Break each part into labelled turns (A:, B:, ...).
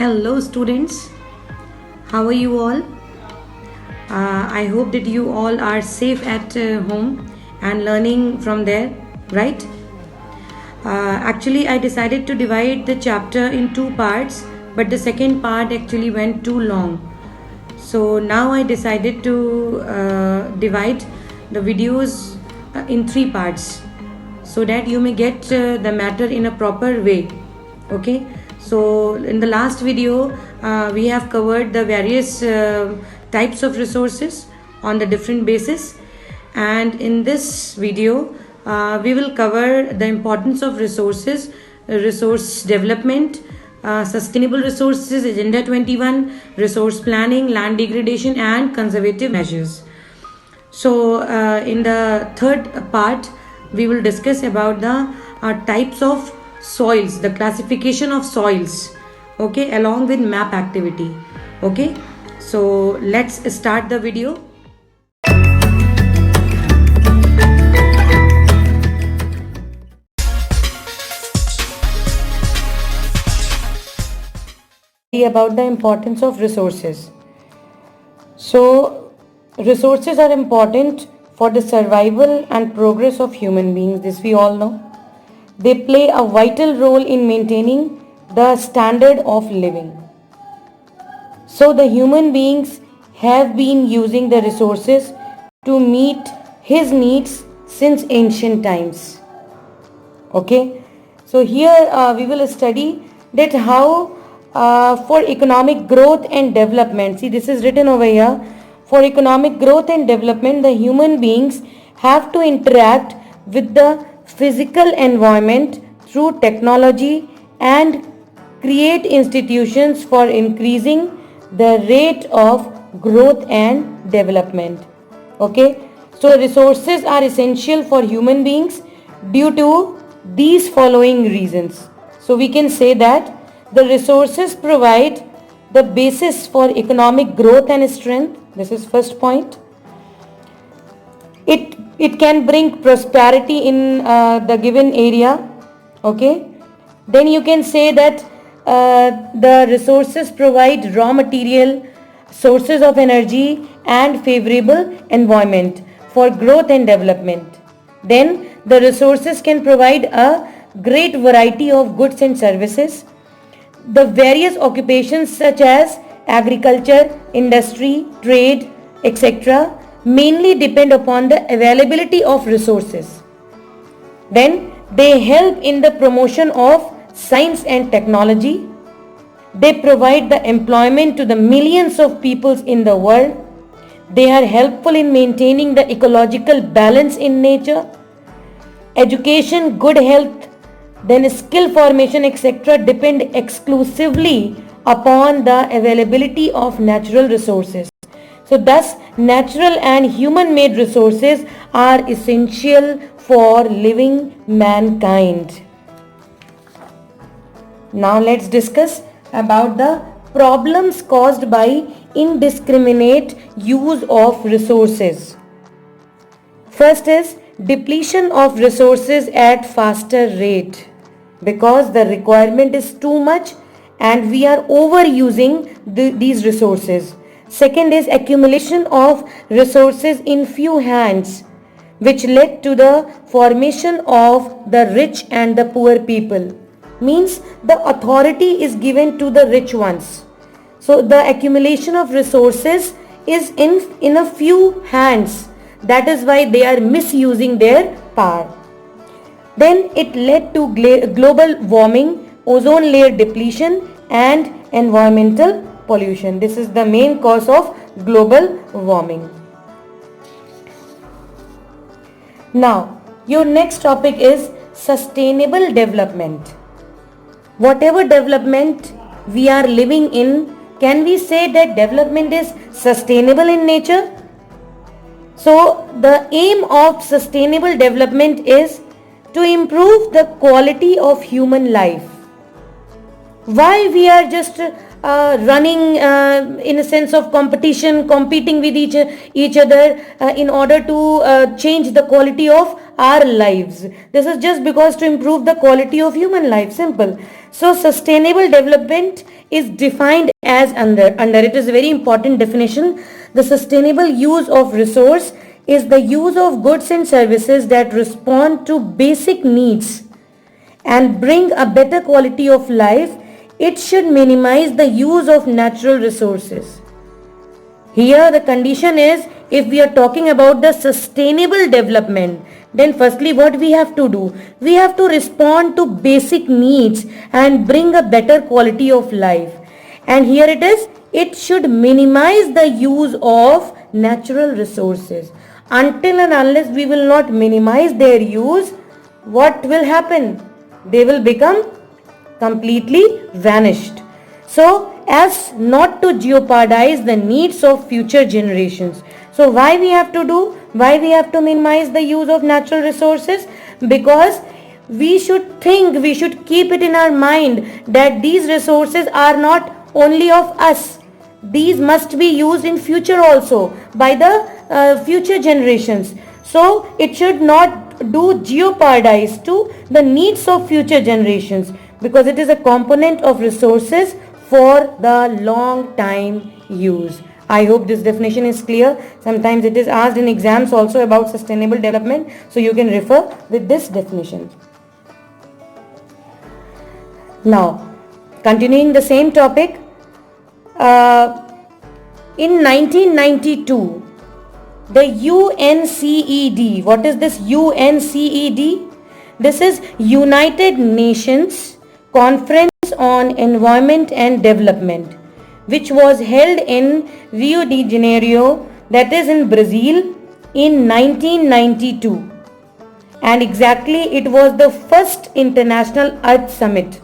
A: Hello students, how are you all? I hope that you all are safe at home and learning from there, right? Actually, I decided to divide the chapter in two parts, but the second part actually went too long. So now I decided to divide the videos in three parts so that you may get the matter in a proper way. Okay, so in the last video we have covered the various types of resources on the different basis, and in this video we will cover the importance of resources, resource development, sustainable resources, agenda 21, resource planning, land degradation and conservative measures. So in the third part we will discuss about the types of soils, the classification of soils, okay, along with map activity. Okay, so let's start the video. About the importance of resources. So resources are important for the survival and progress of human beings, this we all know. They play a vital role in maintaining the standard of living. So the human beings have been using the resources to meet his needs since ancient times. Okay, so here we will study that how for economic growth and development, see this is written over here, for economic growth and development the human beings have to interact with the physical environment through technology and create institutions for increasing the rate of growth and development. Okay, so resources are essential for human beings due to these following reasons. So we can say that the resources provide the basis for economic growth and strength. This is first point. It can bring prosperity in the given area. Okay, then you can say that the resources provide raw material, sources of energy and favorable environment for growth and development. Then the resources can provide a great variety of goods and services. The various occupations such as agriculture, industry, trade, etc. mainly depend upon the availability of resources. Then they help in the promotion of science and technology. They provide the employment to the millions of peoples in the world. They are helpful in maintaining the ecological balance in nature. Education, good health, then skill formation, etc. depend exclusively upon the availability of natural resources. So thus natural and human made resources are essential for living mankind. Now let's discuss about the problems caused by indiscriminate use of resources. First is depletion of resources at faster rate, because the requirement is too much and we are overusing these resources. Second is accumulation of resources in few hands, which led to the formation of the rich and the poor people. Means the authority is given to the rich ones. So the accumulation of resources is in a few hands. That is why they are misusing their power. Then it led to global warming, ozone layer depletion and environmental pollution. This is the main cause of global warming. Now, your next topic is sustainable development. Whatever development we are living in, can we say that development is sustainable in nature? So, the aim of sustainable development is to improve the quality of human life. Why we are just running in a sense of competition, competing with each other in order to change the quality of our lives. This is just because to improve the quality of human life, simple. So sustainable development is defined as under it is a very important definition. The sustainable use of resource is the use of goods and services that respond to basic needs and bring a better quality of life. It should minimize the use of natural resources. Here the condition is, if we are talking about the sustainable development, then firstly what we have to do? We have to respond to basic needs and bring a better quality of life. And here it is, it should minimize the use of natural resources. Until and unless we will not minimize their use, what will happen? They will become completely vanished. So as not to jeopardize the needs of future generations. So why we have to minimize the use of natural resources? Because we should keep it in our mind that these resources are not only of us. These must be used in future also by the future generations. So it should not do jeopardize to the needs of future generations, because it is a component of resources for the long time use. I hope this definition is clear. Sometimes it is asked in exams also about sustainable development, so you can refer with this definition. Now, continuing the same topic, in 1992, the UNCED, what is this UNCED? This is United Nations Conference on Environment and Development, which was held in Rio de Janeiro, that is in Brazil, in 1992. And exactly it was the first International Earth Summit.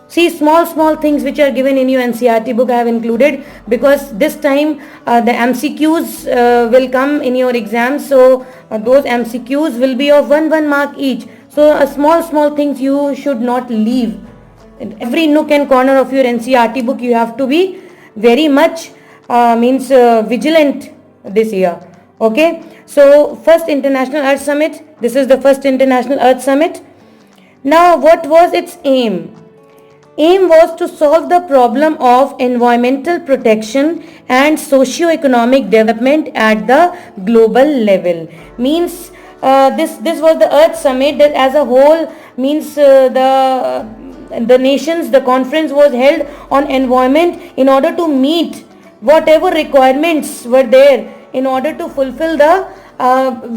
A: See, small things which are given in your NCERT book I have included, because this time the MCQs will come in your exam. So those MCQs will be of 1 mark each. So small things you should not leave. In every nook and corner of your NCERT book you have to be very much vigilant this year. Okay. So first International Earth Summit. This is the first International Earth Summit. Now what was its aim? Aim was to solve the problem of environmental protection and socio-economic development at the global level. Means this was the Earth Summit that as a whole means the nations, the conference was held on environment in order to meet whatever requirements were there in order to fulfill the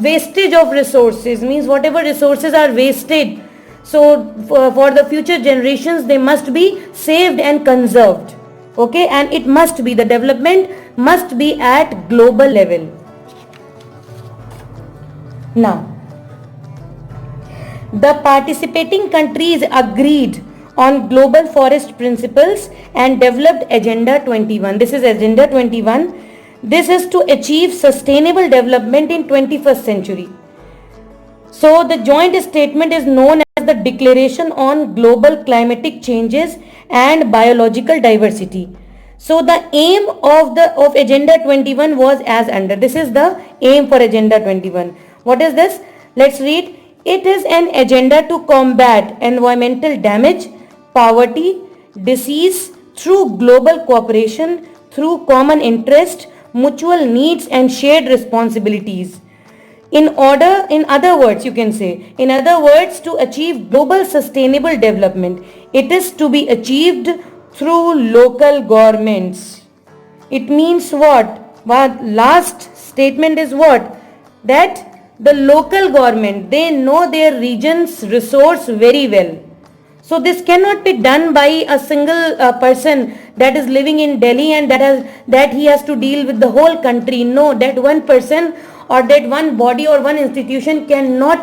A: wastage of resources. Means whatever resources are wasted, so for the future generations they must be saved and conserved. Okay, and it must be, the development must be at global level. Now, the participating countries agreed on global forest principles and developed Agenda 21. This is Agenda 21. This is to achieve sustainable development in 21st century. So the joint statement is known as the Declaration on Global Climatic Changes and Biological Diversity. So the aim of Agenda 21 was as under. This is the aim for Agenda 21. What is this? Let's read. It is an agenda to combat environmental damage, poverty, disease through global cooperation, through common interest, mutual needs and shared responsibilities. In other words, to achieve global sustainable development, it is to be achieved through local governments. It means what? Last statement is what? That the local government, they know their region's resource very well. So this cannot be done by a single person that is living in Delhi and that he has to deal with the whole country. No, that one person or that one body or one institution cannot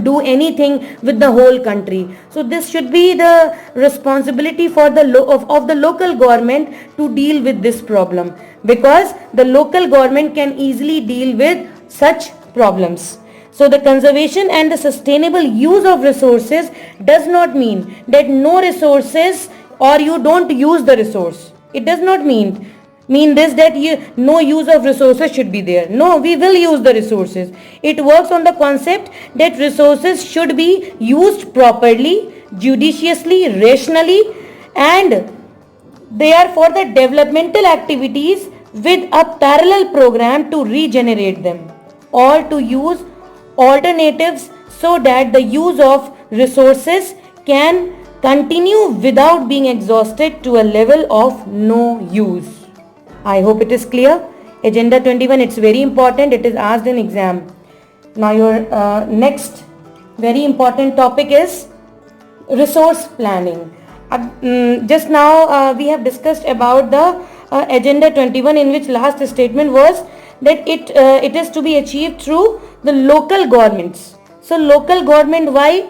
A: do anything with the whole country. So this should be the responsibility for of the local government to deal with this problem, because the local government can easily deal with such problems. So the conservation and the sustainable use of resources does not mean that no resources or you don't use the resource. It does not mean this that no use of resources should be there. No, we will use the resources. It works on the concept that resources should be used properly, judiciously, rationally, and they are for the developmental activities with a parallel program to regenerate them or to use alternatives so that the use of resources can continue without being exhausted to a level of no use. I hope it is clear. Agenda 21, it's very important. It is asked in exam. Now your next very important topic is resource planning. Just now we have discussed about the Agenda 21, in which last statement was that it is to be achieved through the local governments. So local government, why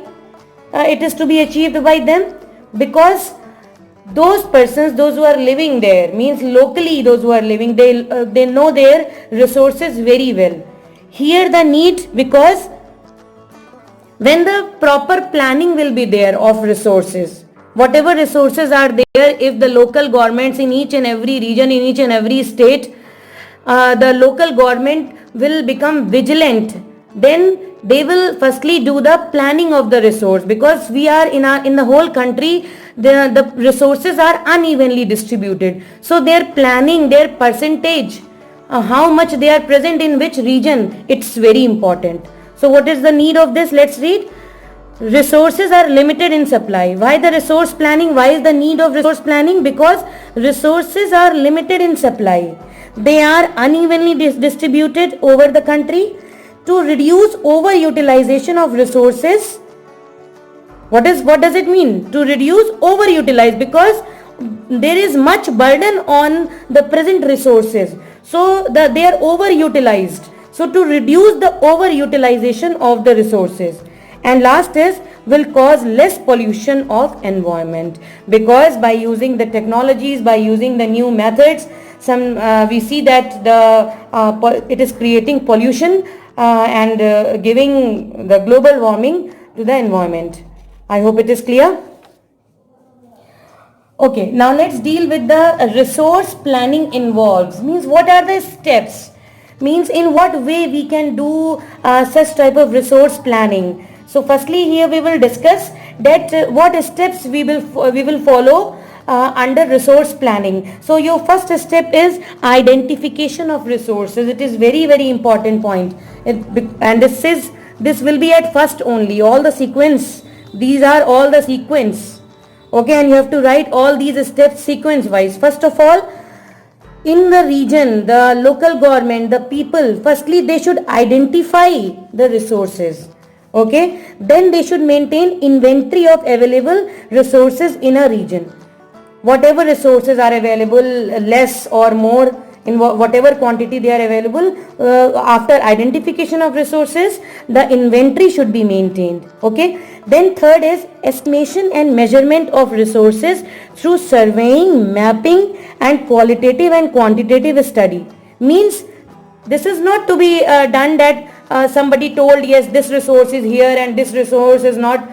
A: it is to be achieved by them? Because those persons, those who are living there, means locally those who are living, they know their resources very well. Here the need, because when the proper planning will be there of resources, whatever resources are there, if the local governments in each and every region, in each and every state, the local government will become vigilant, then they will firstly do the planning of the resource, because we are in the whole country, the resources are unevenly distributed. So their planning, their percentage, how much they are present in which region, it's very important. So what is the need of this? Let's read. Resources are limited in supply. Why the resource planning? Why is the need of resource planning? Because resources are limited in supply. They are unevenly distributed over the country. To reduce overutilization of resources, what does it mean? To reduce overutilize, because there is much burden on the present resources, so they are overutilized. So to reduce the overutilization of the resources. And last is, will cause less pollution of environment, because by using the technologies, by using the new methods, we see that it is creating pollution and giving the global warming to the environment. I hope it is clear. Okay, now let's deal with the resource planning involves. Means what are the steps? Means in what way we can do such type of resource planning. So firstly here we will discuss that what steps we will follow under resource planning. So your first step is identification of resources. It is very, very important point. And this will be at first only. All the sequence, these are all the sequence. Okay, and you have to write all these steps sequence wise. First of all, in the region, the local government, the people, firstly they should identify the resources. Okay, then they should maintain inventory of available resources in a region. Whatever resources are available, less or more, in whatever quantity they are available, after identification of resources, the inventory should be maintained. Okay, then third is estimation and measurement of resources through surveying, mapping and qualitative and quantitative study. Means this is not to be done that somebody told, yes, this resource is here and this resource is not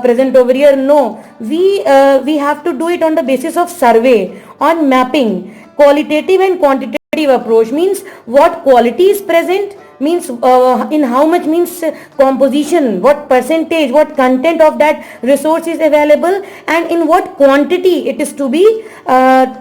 A: present over here. No, we have to do it on the basis of survey, on mapping. Qualitative and quantitative approach means what quality is present, means in how much, means composition, what percentage, what content of that resource is available, and in what quantity it is to be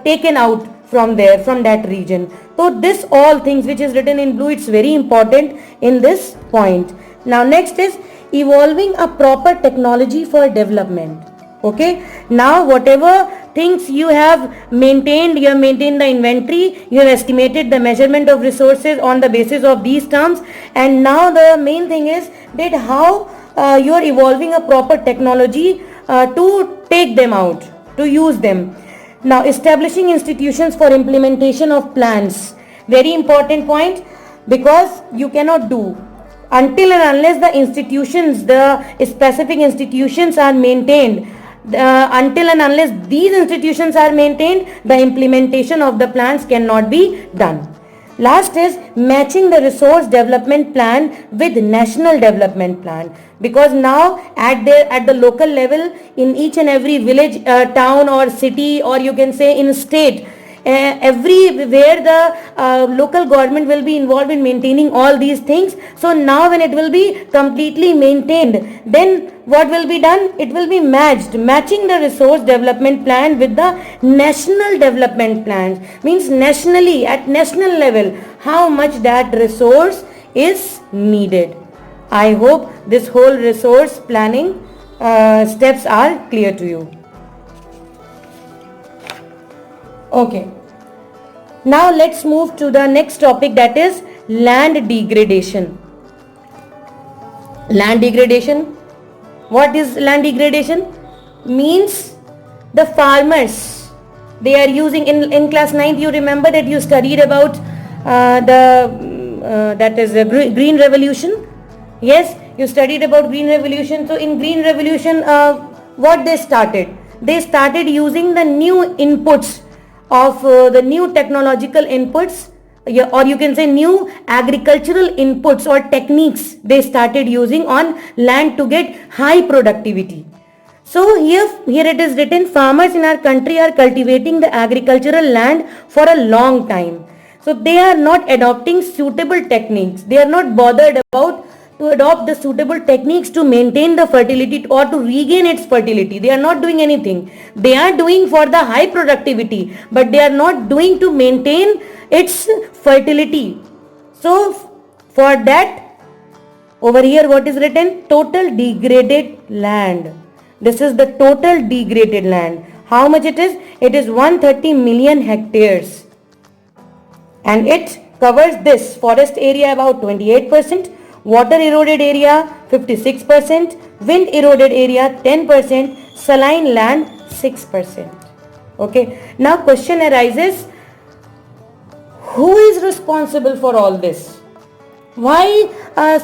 A: taken out from there, from that region. So this all things which is written in blue, it's very important in this point. Now next is evolving a proper technology for development. Okay, now whatever things you have maintained, you have maintained the inventory, you have estimated the measurement of resources on the basis of these terms, and now the main thing is that how you are evolving a proper technology to take them out, to use them. Now establishing institutions for implementation of plans, very important point, because you cannot do until and unless the institutions, the specific institutions are maintained. Until and unless these institutions are maintained, the implementation of the plans cannot be done. Last is matching the resource development plan with national development plan, because now at the local level, in each and every village, town or city, or you can say in state, everywhere the local government will be involved in maintaining all these things. So now when it will be completely maintained, then what will be done? It will be matching the resource development plan with the national development plans. Means nationally, at national level, how much that resource is needed. I hope this whole resource planning steps are clear to you. Okay. Now let's move to the next topic, that is land degradation. Land degradation. What is land degradation? Means the farmers, they are using, in class 9th you remember that you studied about that is the green revolution. Yes, you studied about green revolution. So in green revolution, what they started? They started using the new inputs of the new technological inputs, or you can say new agricultural inputs or techniques they started using on land to get high productivity. So here it is written, farmers in our country are cultivating the agricultural land for a long time. So they are not adopting suitable techniques. They are not bothered about to adopt the suitable techniques to maintain the fertility or to regain its fertility. They are not doing anything. They are doing for the high productivity, but they are not doing to maintain its fertility. So for that, over here what is written? Total degraded land. This is the total degraded land. How much it is? It is 130 million hectares. And it covers this forest area about 28%, water eroded area 56%, wind eroded area 10%, saline land 6%. Okay. Now question arises, who is responsible for all this? Why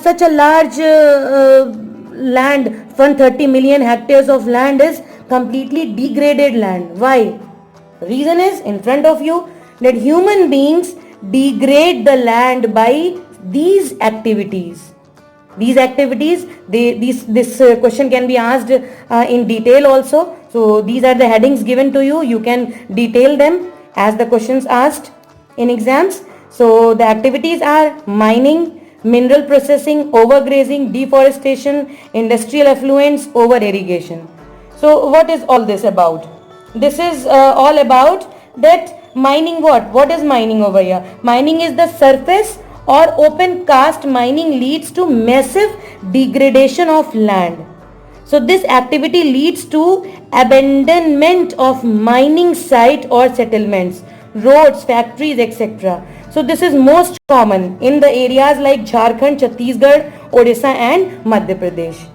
A: such a large land, 130 million hectares of land is completely degraded land? Why? Reason is in front of you, that human beings degrade the land by these activities. These activities, this question can be asked in detail also. So these are the headings given to you. You can detail them as the questions asked in exams. So the activities are mining, mineral processing, overgrazing, deforestation, industrial effluents, over irrigation. So what is all this about? This is all about that mining. What is mining over here? Mining is the surface or open cast mining leads to massive degradation of land. So this activity leads to abandonment of mining site or settlements, roads, factories, etc. So this is most common in the areas like Jharkhand, Chhattisgarh, Odisha and Madhya Pradesh.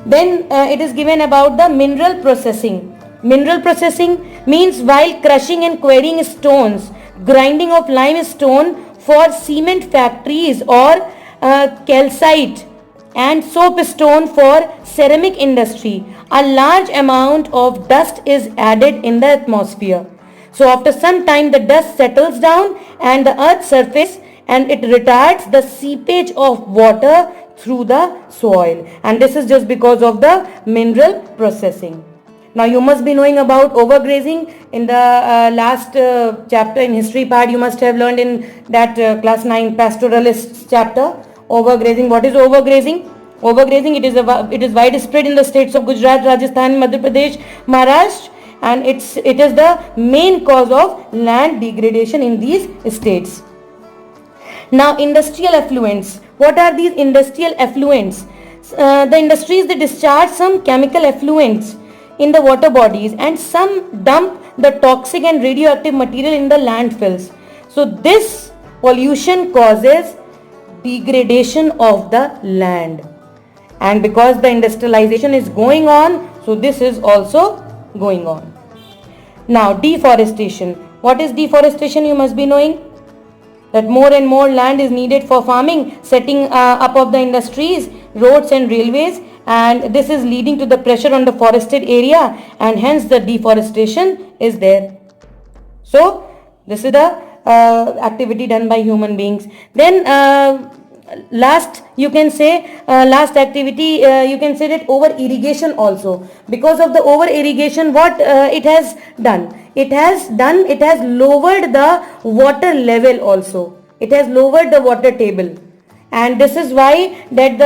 A: Then it is given about the mineral processing. Mineral processing means while crushing and quarrying stones, grinding of limestone for cement factories or calcite and soapstone for ceramic industry, a large amount of dust is added in the atmosphere. So after some time the dust settles down and the earth's surface, and it retards the seepage of water through the soil, and this is just because of the mineral processing. Now you must be knowing about overgrazing. In the last chapter in history part, you must have learned in that class 9 pastoralists chapter, overgrazing. What is overgrazing? Overgrazing, it is widespread in the states of Gujarat, Rajasthan, Madhya Pradesh, Maharashtra, and it is the main cause of land degradation in these states. Now industrial effluents. What are these industrial effluents? The industries, they discharge some chemical effluents in the water bodies, and some dump the toxic and radioactive material in the landfills. So this pollution causes degradation of the land, and because the industrialization is going on, so this is also going on. Now deforestation. What is deforestation? You must be knowing that more and more land is needed for farming, setting up of the industries, roads and railways, and this is leading to the pressure on the forested area, and hence the deforestation is there. So this is the activity done by human beings. Then last you can say last activity you can say that over irrigation also. Because of the over irrigation, what it has done, it has lowered the water level also. It has lowered the water table, and this is why that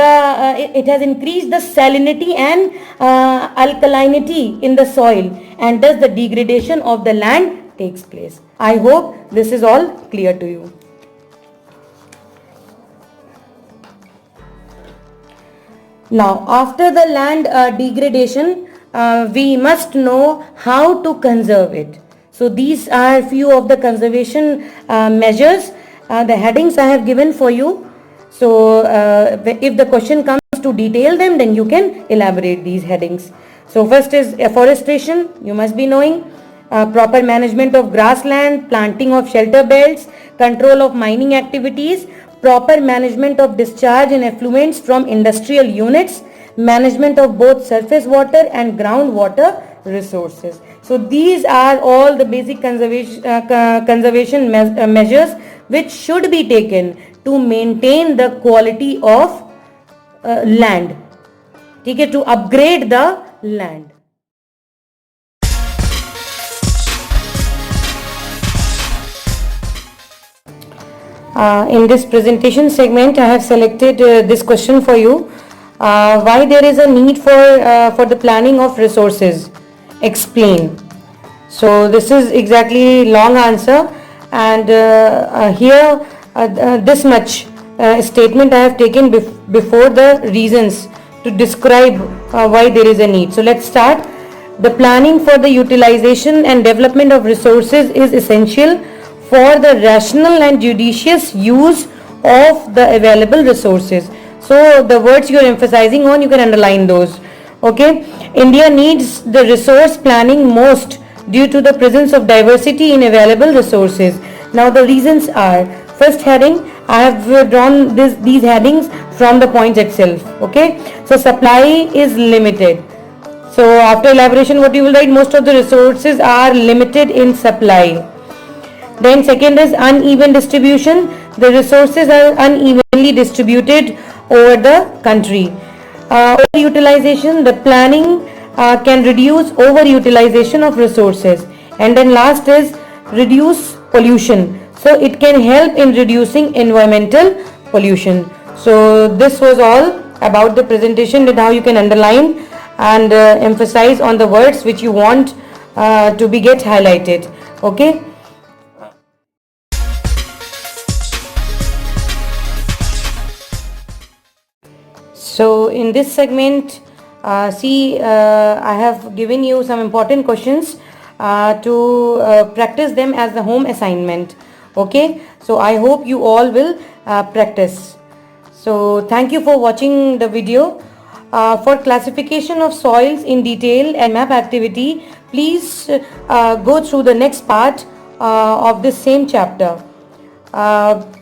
A: it has increased the salinity and alkalinity in the soil, and thus the degradation of the land takes place. I hope this is all clear to you. Now, after the land degradation, we must know how to conserve it. So these are few of the conservation measures. The headings I have given for you. So if the question comes to detail them, then you can elaborate these headings. So first is afforestation, you must be knowing. Proper management of grassland, planting of shelter belts, control of mining activities, proper management of discharge and effluents from industrial units, management of both surface water and groundwater resources. So these are all the basic conservation measures which should be taken to maintain the quality of land. Okay, to upgrade the land. In this presentation segment, I have selected this question for you. Why there is a need for the planning of resources? Explain. So this is exactly long answer, and here this much statement I have taken before the reasons to describe why there is a need. So let's start. The planning for the utilization and development of resources is essential for the rational and judicious use of the available resources. So the words you are emphasizing on, you can underline those. Okay, India needs the resource planning most due to the presence of diversity in available resources. Now the reasons are, first heading, I have drawn these headings from the points itself. Okay, so supply is limited. So after elaboration, what you will write, most of the resources are limited in supply. Then second is uneven distribution. The resources are unevenly distributed over the country. Overutilization, the planning can reduce overutilization of resources. And then last is reduce pollution. So it can help in reducing environmental pollution. So this was all about the presentation, with how you can underline and emphasize on the words which you want to be get highlighted. Okay. So in this segment, I have given you some important questions to practice them as the home assignment. Okay, so I hope you all will practice. So thank you for watching the video. For classification of soils in detail and map activity, please go through the next part of this same chapter.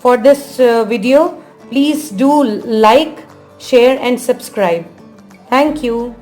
A: For this video, please do like, share and subscribe. Thank you.